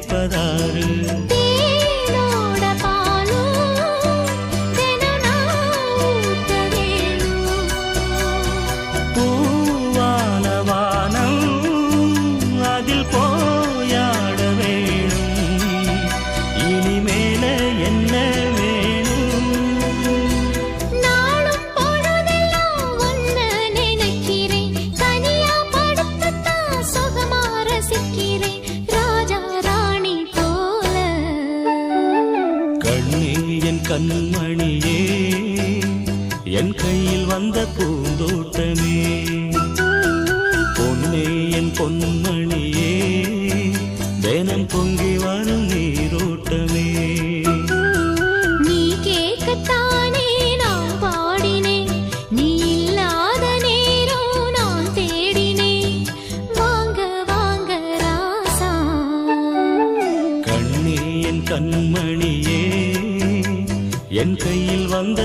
கேட்பதாறு? பூவான வானம் அதில் போயாட வேணும். இனிமேல என்ன வேணும்? நாளும் பொழுதெல்லாம் ஒன்ன நினைக்கிறேன். தனியா படுத்துத்தான் சுகமா ரசிக்கிறேன். ராஜா ராணி போல. கண்ணே என் கண்மணியே, என் கையில் வந்த பூந்தோட்டமே, பொன்னே என் பொன்மணியே, தினம் பொங்கி வரும் நீரோட்டமே. நீ கேட்கத்தானே நான் பாடினேன். நீ இல்லாத நேரம் நான் தேடினேன். வாங்க வாங்க ராசா. கண்ணே என் கண்மணியே, என் கையில் வந்த